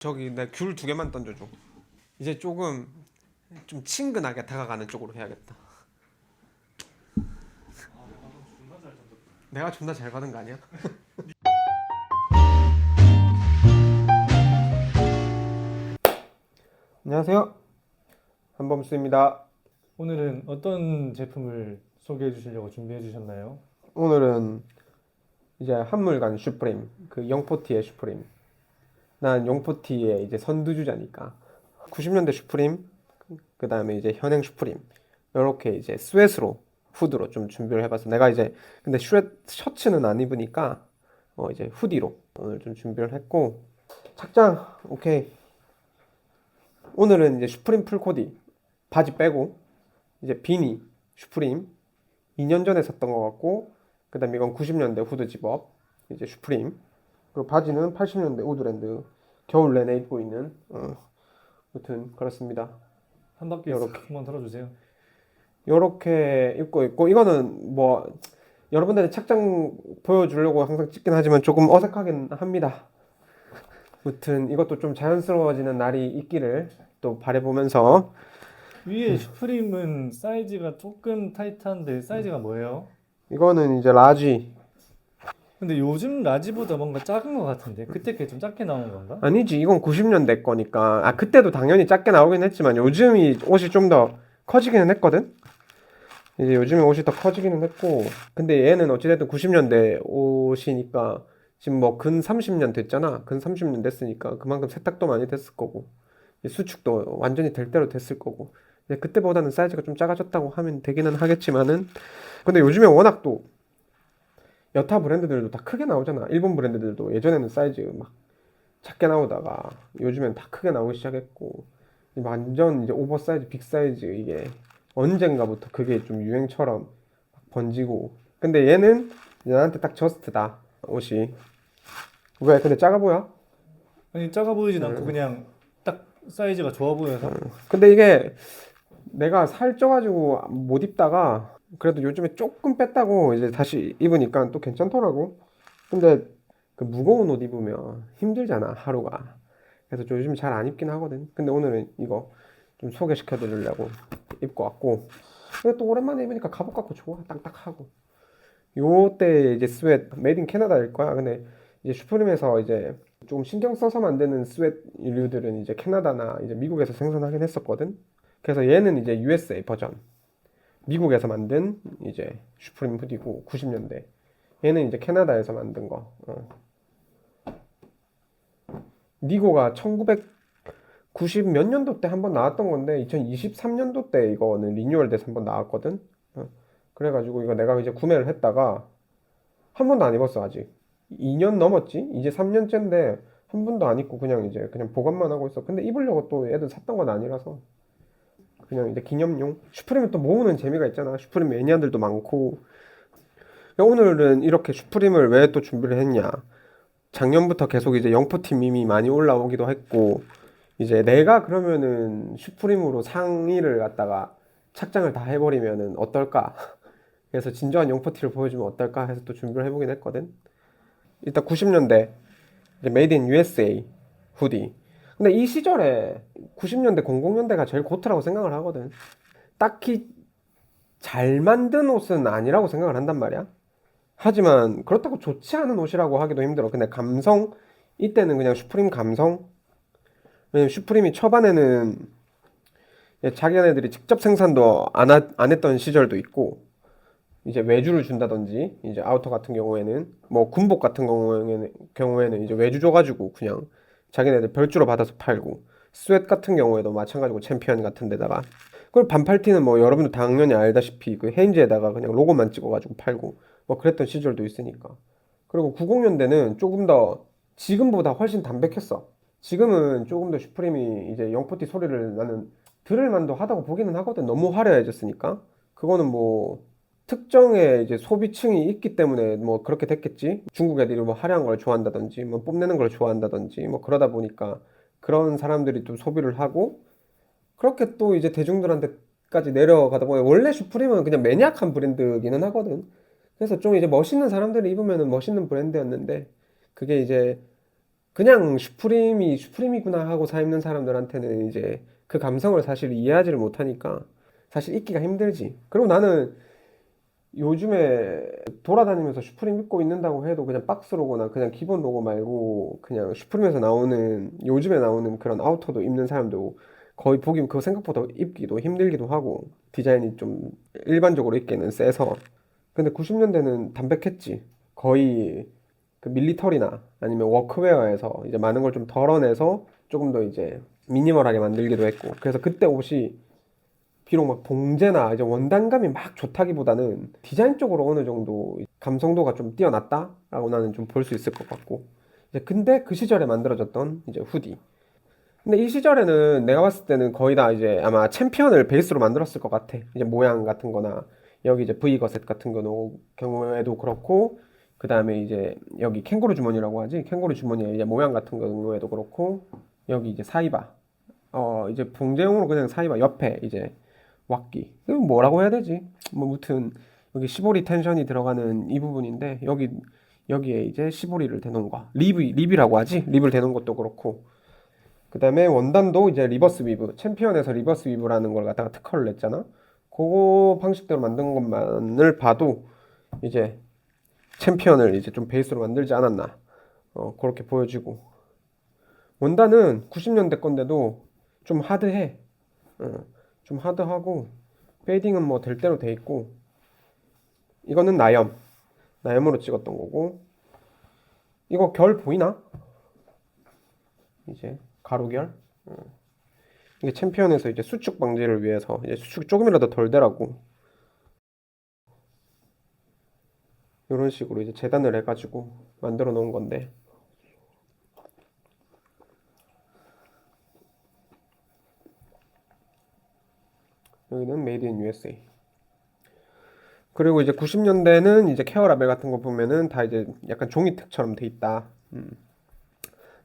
저기 내 귤 2개만 던져줘. 이제 조금 좀 친근하게 다가가는 쪽으로 해야겠다. 내가 존나 잘 받은 거 아니야? 안녕하세요. 한범수입니다. 오늘은 어떤 제품을 소개해 주시려고 준비해 주셨나요? 오늘은 이제 한물간 슈프림, 그 영포티의 슈프림. 난 영포티의 이제 선두주자니까. 90년대 슈프림, 그 다음에 이제 현행 슈프림. 이렇게 이제 스웨스로 후드로 좀 준비를 해봤어. 내가 이제 근데 셔츠는 안 입으니까 이제 후디로 오늘 좀 준비를 했고, 착장 오케이. 오늘은 이제 슈프림 풀코디 바지 빼고 이제 비니 슈프림 2년 전에 샀던 것 같고, 그다음 이건 90년대 후드 집업 이제 슈프림, 그리고 바지는 80년대 우드랜드 겨울 내내 입고 있는 아무튼 그렇습니다. 한 바퀴 요렇게 한번 돌아주세요. 요렇게 입고 있고, 이거는 뭐 여러분들의 착장 보여주려고 항상 찍긴 하지만 조금 어색하긴 합니다. 아무튼 이것도 좀 자연스러워지는 날이 있기를 또 바라보면서. 위에 슈프림은 사이즈가 조금 타이트한데 사이즈가 뭐예요? 이거는 이제 라지. 근데 요즘 라지보다 뭔가 작은 것 같은데 그때 게 좀 작게 나온 건가? 아니지, 이건 90년대 거니까. 그때도 당연히 작게 나오긴 했지만 요즘이 옷이 좀 더 커지기는 했거든. 이제 요즘에 옷이 더 커지기는 했고, 근데 얘는 어찌됐든 90년대 옷이니까 지금 뭐 근 30년 됐잖아. 근 30년 됐으니까 그만큼 세탁도 많이 됐을 거고, 이제 수축도 완전히 될 대로 됐을 거고, 이제 그때보다는 사이즈가 좀 작아졌다고 하면 되기는 하겠지만은, 근데 요즘에 워낙 또 여타 브랜드들도 다 크게 나오잖아. 일본 브랜드들도 예전에는 사이즈 막 작게 나오다가 요즘엔 다 크게 나오기 시작했고, 완전 이제 오버사이즈, 빅사이즈, 이게 언젠가부터 그게 좀 유행처럼 번지고. 근데 얘는 이제 나한테 딱 저스트다, 옷이. 왜 근데 작아 보여? 아니 작아 보이진 않고 음. 그냥 딱 사이즈가 좋아 보여서. 근데 이게 내가 살쪄가지고 못 입다가 그래도 요즘에 조금 뺐다고 이제 다시 입으니까 또 괜찮더라고. 근데 그 무거운 옷 입으면 힘들잖아, 하루가. 그래서 좀 요즘 잘 안 입긴 하거든. 근데 오늘은 이거 좀 소개시켜 드리려고 입고 왔고, 근데 또 오랜만에 입으니까 갑옷 같고 좋아. 딱딱하고. 요때 이제 스웨트 메이드 인 캐나다일 거야. 근데 이제 슈프림에서 이제 좀 신경 써서 만드는 스웨트 인류들은 이제 캐나다나 이제 미국에서 생산하긴 했었거든. 그래서 얘는 이제 USA 버전, 미국에서 만든 이제 슈프림 후디고, 90년대. 얘는 이제 캐나다에서 만든 거. 니고가 1990 몇 년도 때 한번 나왔던 건데 2023년도 때 이거는 리뉴얼 돼서 한번 나왔거든. 그래가지고 이거 내가 이제 구매를 했다가 한 번도 안 입었어 아직. 2년 넘었지? 이제 3년째인데 한 번도 안 입고 그냥 이제 그냥 보관만 하고 있어. 근데 입으려고 또 애들 샀던 건 아니라서 그냥 이제 기념용. 슈프림은 또 모으는 재미가 있잖아. 슈프림 매니아들도 많고. 오늘은 이렇게 슈프림을 왜 또 준비를 했냐? 작년부터 계속 이제 영포티 밈이 많이 올라오기도 했고, 이제 내가 그러면은 슈프림으로 상의를 갖다가 착장을 다 해버리면은 어떨까? 그래서 진정한 영포티를 보여주면 어떨까 해서 또 준비를 해보긴 했거든. 일단 90년대 이제 메이드 인 USA 후디. 근데 이 시절에 90년대 00년대가 제일 고트라고 생각을 하거든. 딱히 잘 만든 옷은 아니라고 생각을 한단 말이야. 하지만 그렇다고 좋지 않은 옷이라고 하기도 힘들어. 근데 감성, 이때는 그냥 슈프림 감성. 왜냐면 슈프림이 초반에는 자기네들이 직접 생산도 안 했던 시절도 있고, 이제 외주를 준다든지, 이제 아우터 같은 경우에는 뭐 군복 같은 경우에는 이제 외주 줘가지고 그냥 자기네들 별주로 받아서 팔고, 스웨트 같은 경우에도 마찬가지고 챔피언 같은 데다가. 그리고 반팔티는 뭐 여러분도 당연히 알다시피 그 헤인즈에다가 그냥 로고만 찍어가지고 팔고 뭐 그랬던 시절도 있으니까. 그리고 90년대는 조금 더 지금보다 훨씬 담백했어. 지금은 조금 더 슈프림이 이제 영포티 소리를 나는 들을 만도 하다고 보기는 하거든. 너무 화려해졌으니까. 그거는 뭐 특정의 이제 소비층이 있기 때문에 뭐 그렇게 됐겠지. 중국 애들이 뭐 화려한 걸 좋아한다든지 뭐 뽐내는 걸 좋아한다든지 뭐 그러다 보니까 그런 사람들이 또 소비를 하고, 그렇게 또 이제 대중들한테까지 내려가다 보니 원래 슈프림은 그냥 매니악한 브랜드기는 하거든. 그래서 좀 이제 멋있는 사람들이 입으면은 멋있는 브랜드였는데, 그게 이제 그냥 슈프림이구나 하고 사 입는 사람들한테는 이제 그 감성을 사실 이해하지를 못하니까 사실 입기가 힘들지. 그리고 나는 요즘에 돌아다니면서 슈프림 입고 있는다고 해도 그냥 박스 로고나 그냥 기본 로고 말고 그냥 슈프림에서 나오는 요즘에 나오는 그런 아우터도 입는 사람도 거의 보기 그거 생각보다 입기도 힘들기도 하고 디자인이 좀 일반적으로 입기에는 세서. 근데 90년대는 담백했지. 거의 그 밀리터리나 아니면 워크웨어에서 이제 많은 걸 좀 덜어내서 조금 더 이제 미니멀하게 만들기도 했고. 그래서 그때 옷이 비록 막 봉제나 이제 원단감이 막 좋다기보다는 디자인 쪽으로 어느 정도 감성도가 좀 뛰어났다라고 나는 좀 볼 수 있을 것 같고. 이제 근데 그 시절에 만들어졌던 이제 후디. 근데 이 시절에는 내가 봤을 때는 거의 다 이제 아마 챔피언을 베이스로 만들었을 것 같아. 이제 모양 같은 거나 여기 이제 V 거셋 같은 경우에도 그렇고 그 다음에 이제 여기 캥거루 주머니라고 하지. 캥거루 주머니의 이제 모양 같은 경우에도 그렇고 여기 이제 사이바. 이제 봉제용으로 그냥 사이바 옆에 이제 왁기. 이거 뭐라고 해야 되지? 뭐 무튼 여기 시보리 텐션이 들어가는 이 부분인데 여기에 이제 시보리를 대놓은 거. 립이라고 하지? 립을 대놓은 것도 그렇고. 그다음에 원단도 이제 리버스 위브. 챔피언에서 리버스 위브라는 걸 갖다가 특허를 냈잖아. 그거 방식대로 만든 것만을 봐도 이제 챔피언을 이제 좀 베이스로 만들지 않았나. 그렇게 보여지고. 원단은 90년대 건데도 좀 하드해. 어, 좀 하드하고 페이딩은 뭐 될 대로 돼 있고. 이거는 나염으로 찍었던 거고. 이거 결 보이나? 이제 가로결. 이게 챔피언에서 이제 수축 방지를 위해서 이제 수축이 조금이라도 덜 되라고 이런 식으로 이제 재단을 해가지고 만들어 놓은 건데. 여기는 메이드 인 USA. 그리고 이제 90년대는 이제 케어 라벨 같은 거 보면은 다 이제 약간 종이택처럼 돼 있다.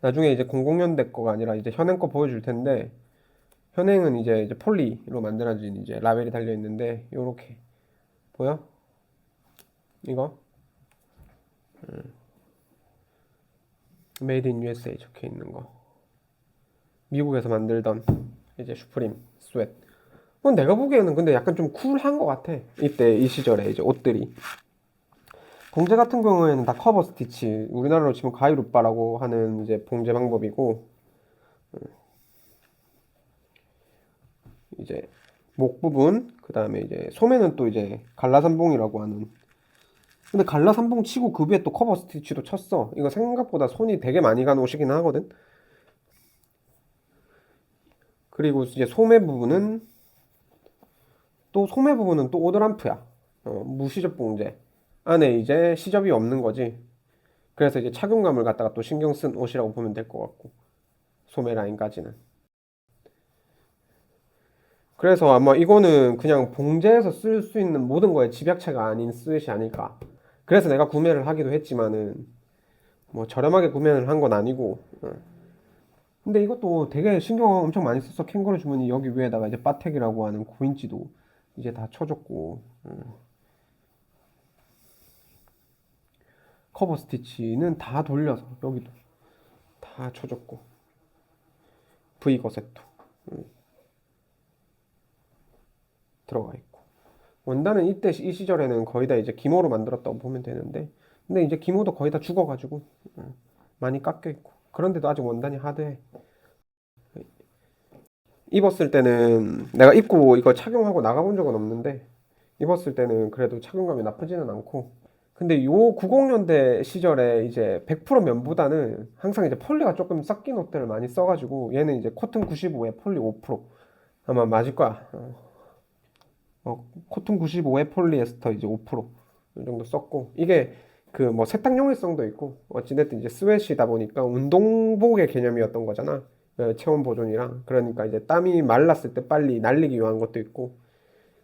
나중에 이제 00년대 거가 아니라 이제 현행 거 보여줄 텐데, 현행은 이제 폴리로 만들어진 이제 라벨이 달려 있는데 요렇게 보여? 이거 메이드 인 USA 적혀 있는 거. 미국에서 만들던 이제 슈프림 스웨트. 내가 보기에는 근데 약간 좀 쿨한 것 같아. 이때 이 시절에 이제 옷들이. 봉제 같은 경우에는 다 커버 스티치. 우리나라로 치면 가위루빠라고 하는 이제 봉제 방법이고, 이제 목 부분, 그 다음에 이제 소매는 또 이제 갈라삼봉이라고 하는. 근데 갈라삼봉 치고 그 위에 또 커버 스티치도 쳤어. 이거 생각보다 손이 되게 많이 간 옷이긴 하거든. 그리고 이제 소매 부분은 또 오더람프야. 무시접 봉제. 안에 이제 시접이 없는 거지. 그래서 이제 착용감을 갖다가 또 신경 쓴 옷이라고 보면 될 것 같고. 소매 라인까지는. 그래서 아마 이거는 그냥 봉제해서 쓸 수 있는 모든 거에 집약체가 아닌 스웨트이 아닐까. 그래서 내가 구매를 하기도 했지만은 뭐 저렴하게 구매를 한 건 아니고. 근데 이것도 되게 신경 엄청 많이 썼어. 캥거루 주머니 여기 위에다가 이제 바텍이라고 하는 9인치도 이제 다 쳐줬고. 커버 스티치는 다 돌려서 여기도 다 쳐줬고. V 거셋도 들어가 있고. 원단은 이때 이 시절에는 거의 다 이제 기모로 만들었다고 보면 되는데, 근데 이제 기모도 거의 다 죽어가지고 많이 깎여 있고. 그런데도 아직 원단이 하드해. 입었을 때는 내가 입고 이거 착용하고 나가본 적은 없는데 입었을 때는 그래도 착용감이 나쁘지는 않고. 근데 요 90년대 시절에 이제 100% 면보다는 항상 이제 폴리가 조금 섞인 옷들을 많이 써가지고 얘는 이제 코튼 95에 폴리 5% 아마 맞을 거야. 코튼 95에 폴리에스터 이제 5%이 정도 썼고, 이게 그 뭐 세탁용일성도 있고 어찌됐든 이제 스웨시다 보니까 운동복의 개념이었던 거잖아. 체온 보존이랑. 그러니까 이제 땀이 말랐을 때 빨리 날리기 위한 것도 있고,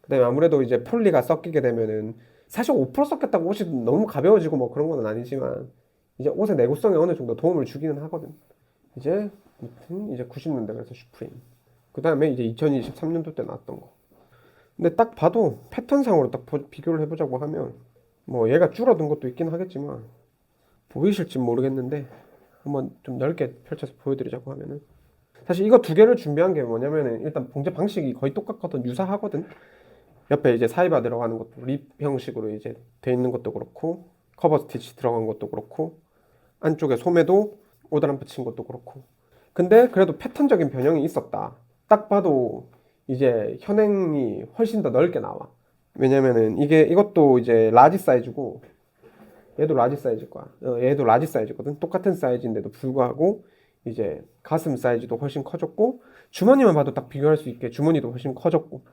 그다음에 아무래도 이제 폴리가 섞이게 되면은 사실 5% 섞였다고 옷이 너무 가벼워지고 뭐 그런 건 아니지만 이제 옷의 내구성에 어느 정도 도움을 주기는 하거든. 이제 무튼 이제 90년대 그래서 슈프림. 그다음에 이제 2023년도 때 나왔던 거. 근데 딱 봐도 패턴상으로 딱 비교를 해보자고 하면 뭐 얘가 줄어든 것도 있긴 하겠지만 보이실지 모르겠는데 한번 좀 넓게 펼쳐서 보여드리자고 하면은 사실 이거 두 개를 준비한 게 뭐냐면은 일단 봉제 방식이 거의 똑같거든, 유사하거든. 옆에 이제 사이바 들어가는 것도 립 형식으로 이제 돼 있는 것도 그렇고 커버 스티치 들어간 것도 그렇고 안쪽에 소매도 오다람 붙인 것도 그렇고. 근데 그래도 패턴적인 변형이 있었다. 딱 봐도 이제 현행이 훨씬 더 넓게 나와. 왜냐면은 이것도 이제 라지 사이즈고 얘도 라지 사이즈일 거야. 얘도 라지 사이즈거든. 똑같은 사이즈인데도 불구하고 이제 가슴 사이즈도 훨씬 커졌고 주머니만 봐도 딱 비교할 수 있게 주머니도 훨씬 커졌고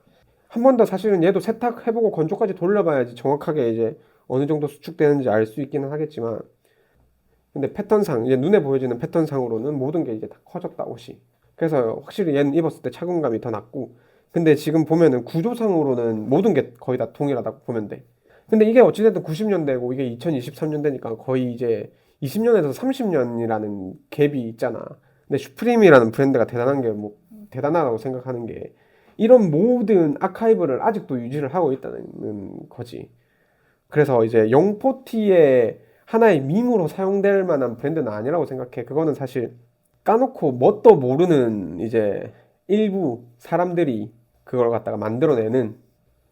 한 번 더 사실은 얘도 세탁해보고 건조까지 돌려봐야지 정확하게 이제 어느 정도 수축되는지 알 수 있기는 하겠지만 근데 패턴상 이제 눈에 보여지는 패턴상으로는 모든 게 이제 다 커졌다 옷이. 그래서 확실히 얘는 입었을 때 착용감이 더 낮고 근데 지금 보면은 구조상으로는 모든 게 거의 다 동일하다고 보면 돼. 근데 이게 어찌됐든 90년대고 이게 2023년대니까 거의 이제 20년에서 30년이라는 갭이 있잖아. 근데 슈프림이라는 브랜드가 대단한 게 뭐 대단하다고 생각하는 게 이런 모든 아카이브를 아직도 유지를 하고 있다는 거지. 그래서 이제 영포티의 하나의 밈으로 사용될 만한 브랜드는 아니라고 생각해. 그거는 사실 까놓고 뭣도 모르는 이제 일부 사람들이 그걸 갖다가 만들어내는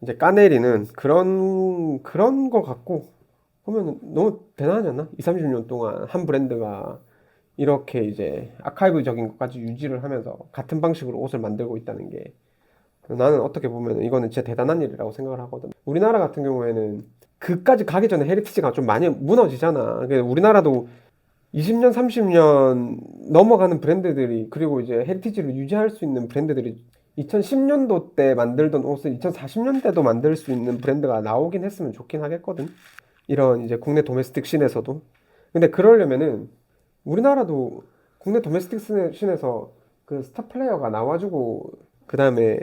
이제 까내리는 그런 거 같고 보면 너무 대단하지 않나? 2, 30년 동안 한 브랜드가 이렇게 이제 아카이브적인 것까지 유지를 하면서 같은 방식으로 옷을 만들고 있다는 게 나는 어떻게 보면 이거는 진짜 대단한 일이라고 생각을 하거든. 우리나라 같은 경우에는 그까지 가기 전에 헤리티지가 좀 많이 무너지잖아. 그러니까 우리나라도 20년, 30년 넘어가는 브랜드들이 그리고 이제 헤리티지를 유지할 수 있는 브랜드들이 2010년도 때 만들던 옷을 2040년대도 만들 수 있는 브랜드가 나오긴 했으면 좋긴 하겠거든. 이런 이제 국내 도메스틱 씬에서도. 근데 그러려면은 우리나라도 국내 도메스틱 씬에서 그 스타 플레이어가 나와주고 그다음에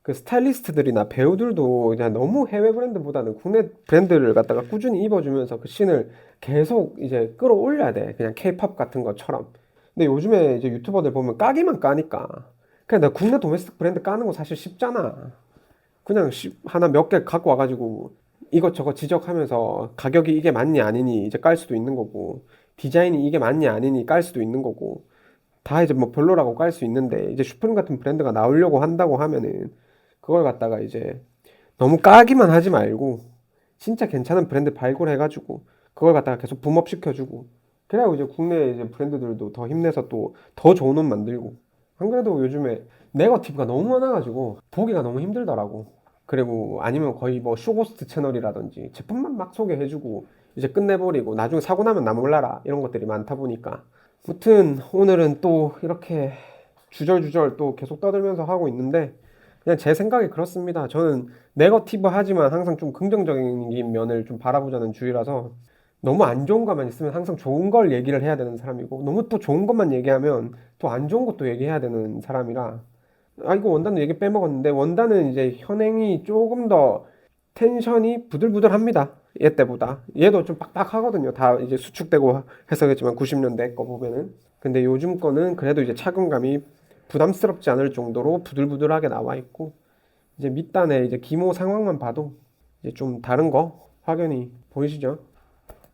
그 스타일리스트들이나 배우들도 그냥 너무 해외 브랜드보다는 국내 브랜드를 갖다가 꾸준히 입어주면서 그 씬을 계속 이제 끌어올려야 돼. 그냥 케이팝 같은 것처럼. 근데 요즘에 이제 유튜버들 보면 까기만 까니까. 그냥 나 국내 도메스틱 브랜드 까는 거 사실 쉽잖아. 그냥 하나 몇 개 갖고 와가지고 이것저것 지적하면서 가격이 이게 맞니 아니니 이제 깔 수도 있는 거고 디자인이 이게 맞니 아니니 깔 수도 있는 거고 다 이제 뭐 별로라고 깔 수 있는데 이제 슈프림 같은 브랜드가 나오려고 한다고 하면은 그걸 갖다가 이제 너무 까기만 하지 말고 진짜 괜찮은 브랜드 발굴해가지고 그걸 갖다가 계속 붐업 시켜주고 그래야 이제 국내 이제 브랜드들도 더 힘내서 또 더 좋은 옷 만들고 안 그래도 요즘에 네거티브가 너무 많아가지고 보기가 너무 힘들더라고. 그리고 아니면 거의 뭐 쇼고스트 채널이라든지 제품만 막 소개해주고 이제 끝내버리고 나중에 사고 나면 나 몰라라 이런 것들이 많다 보니까 무튼 오늘은 또 이렇게 주절주절 또 계속 떠들면서 하고 있는데 그냥 제 생각이 그렇습니다. 저는 네거티브 하지만 항상 좀 긍정적인 면을 좀 바라보자는 주의라서 너무 안 좋은 것만 있으면 항상 좋은 걸 얘기를 해야 되는 사람이고 너무 또 좋은 것만 얘기하면 또 안 좋은 것도 얘기해야 되는 사람이라 아 이거 원단은 얘기 빼먹었는데 원단은 이제 현행이 조금 더 텐션이 부들부들합니다. 얘 때보다 얘도 좀 빡빡하거든요. 다 이제 수축되고 해서겠지만 90년대 거 보면은 근데 요즘 거는 그래도 이제 착용감이 부담스럽지 않을 정도로 부들부들하게 나와 있고 이제 밑단에 이제 기모 상황만 봐도 이제 좀 다른 거 확연히 보이시죠?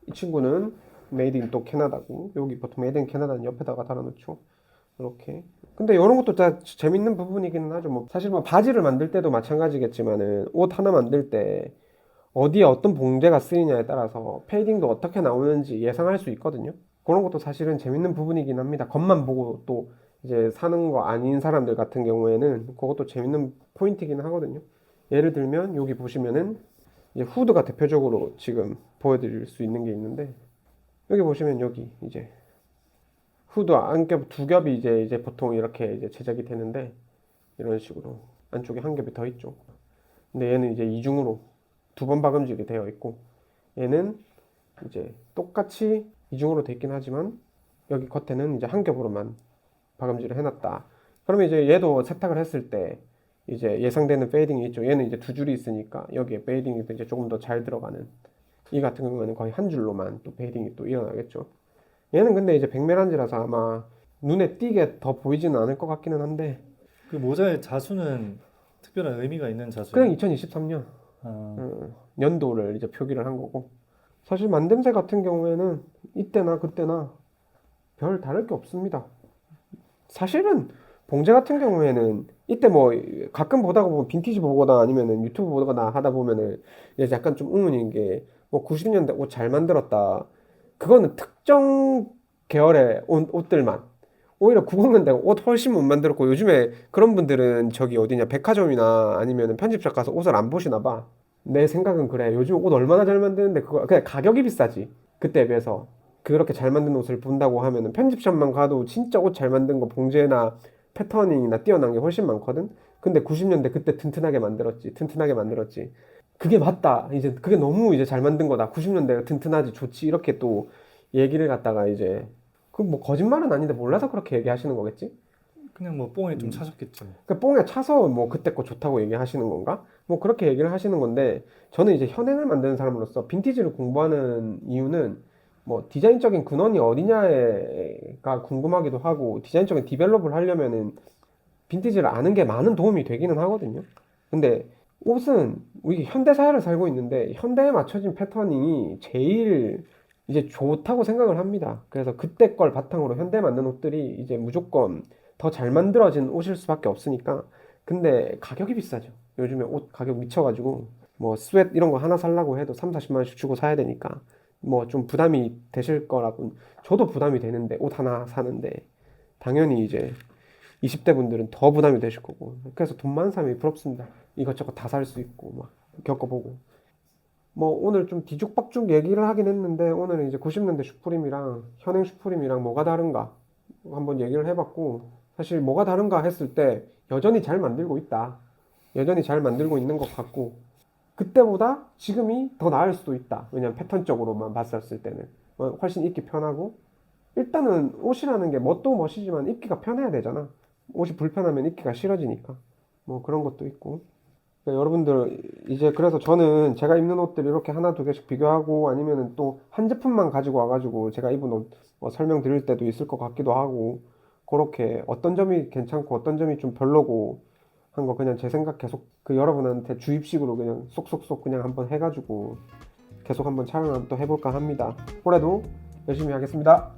이 친구는 메이드 인 또 캐나다고 여기 보통 메이드 인 캐나다는 옆에다가 달아놓죠. 이렇게. 근데 이런 것도 다 재밌는 부분이기는 하죠. 뭐 사실 뭐 바지를 만들 때도 마찬가지겠지만은 옷 하나 만들 때 어디에 어떤 봉제가 쓰이냐에 따라서 페이딩도 어떻게 나오는지 예상할 수 있거든요. 그런 것도 사실은 재밌는 부분이긴 합니다. 겉만 보고 또 이제 사는 거 아닌 사람들 같은 경우에는 그것도 재밌는 포인트이긴 하거든요. 예를 들면 여기 보시면은 이제 후드가 대표적으로 지금 보여드릴 수 있는 게 있는데 여기 보시면 여기 이제 후드 안겹 두 겹이 이제 보통 이렇게 이제 제작이 되는데 이런 식으로 안쪽에 한 겹이 더 있죠. 근데 얘는 이제 이중으로 두 번 박음질이 되어 있고 얘는 이제 똑같이 이중으로 되어 있긴 하지만 여기 겉에는 이제 한 겹으로만 박음질을 해놨다. 그러면 이제 얘도 세탁을 했을 때 이제 예상되는 페이딩이 있죠. 얘는 이제 두 줄이 있으니까 여기에 페이딩이 이제 조금 더 잘 들어가는 이 같은 경우에는 거의 한 줄로만 또 페이딩이 또 일어나겠죠. 얘는 근데 이제 백메란지라서 아마 눈에 띄게 더 보이지는 않을 것 같기는 한데 그 모자의 자수는 특별한 의미가 있는 그냥 자수예요? 2023년 아, 연도를 이제 표기를 한 거고 사실 만듦새 같은 경우에는 이때나 그때나 별 다를 게 없습니다. 사실은 봉제 같은 경우에는 이때 뭐 가끔 보다가 보면 빈티지 보거나 아니면은 유튜브 보거나 하다 보면은 이제 약간 좀 의문인 게 뭐 90년대 옷 잘 만들었다. 그거는 특정 계열의 옷들만. 오히려 90년대 옷 훨씬 못 만들었고 요즘에 그런 분들은 저기 어디냐 백화점이나 아니면은 편집샵 가서 옷을 안 보시나 봐. 내 생각은 그래. 요즘 옷 얼마나 잘 만드는데 그거 그냥 가격이 비싸지. 그때에 비해서. 그렇게 잘 만든 옷을 본다고 하면은 편집샵만 가도 진짜 옷 잘 만든 거 봉제나 패터닝이나 뛰어난 게 훨씬 많거든. 근데 90년대 그때 튼튼하게 만들었지. 튼튼하게 만들었지. 그게 맞다. 이제 그게 너무 이제 잘 만든 거다. 90년대가 튼튼하지 좋지. 이렇게 또 얘기를 갖다가 이제 그 뭐 거짓말은 아닌데 몰라서 그렇게 얘기하시는 거겠지? 그냥 뭐 뽕에 좀 차셨겠죠. 그 뽕에 차서 뭐 그때 거 좋다고 얘기하시는 건가? 뭐 그렇게 얘기를 하시는 건데 저는 이제 현행을 만드는 사람으로서 빈티지를 공부하는 이유는 뭐 디자인적인 근원이 어디냐가 궁금하기도 하고 디자인적인 디벨롭을 하려면은 빈티지를 아는 게 많은 도움이 되기는 하거든요. 근데 옷은 우리 현대 사회를 살고 있는데 현대에 맞춰진 패터닝이 제일 이제 좋다고 생각을 합니다. 그래서 그때 걸 바탕으로 현대에 맞는 옷들이 이제 무조건 더 잘 만들어진 옷일 수밖에 없으니까. 근데 가격이 비싸죠. 요즘에 옷 가격 미쳐가지고 뭐 스웨트 이런 거 하나 살라고 해도 3, 40만 원씩 주고 사야 되니까 뭐 좀 부담이 되실 거라고 저도 부담이 되는데 옷 하나 사는데 당연히 이제 20대 분들은 더 부담이 되실 거고. 그래서 돈 많은 사람이 부럽습니다. 이것저것 다 살 수 있고, 막, 겪어보고. 뭐, 오늘 좀 뒤죽박죽 얘기를 하긴 했는데, 오늘은 이제 90년대 슈프림이랑 현행 슈프림이랑 뭐가 다른가 한번 얘기를 해봤고, 사실 뭐가 다른가 했을 때, 여전히 잘 만들고 있다. 여전히 잘 만들고 있는 것 같고, 그때보다 지금이 더 나을 수도 있다. 왜냐면 패턴적으로만 봤었을 때는. 훨씬 입기 편하고, 일단은 옷이라는 게 멋도 멋이지만 입기가 편해야 되잖아. 옷이 불편하면 입기가 싫어지니까. 뭐 그런 것도 있고. 그러니까 여러분들 이제 그래서 저는 제가 입는 옷들 이렇게 하나 두 개씩 비교하고 아니면은 또 한 제품만 가지고 와가지고 제가 입은 옷 설명드릴 때도 있을 것 같기도 하고 그렇게 어떤 점이 괜찮고 어떤 점이 좀 별로고 한 거 그냥 제 생각 계속 그 여러분한테 주입식으로 그냥 쏙쏙쏙 그냥 한번 해가지고 계속 한번 촬영 또 해볼까 합니다. 올해도 열심히 하겠습니다.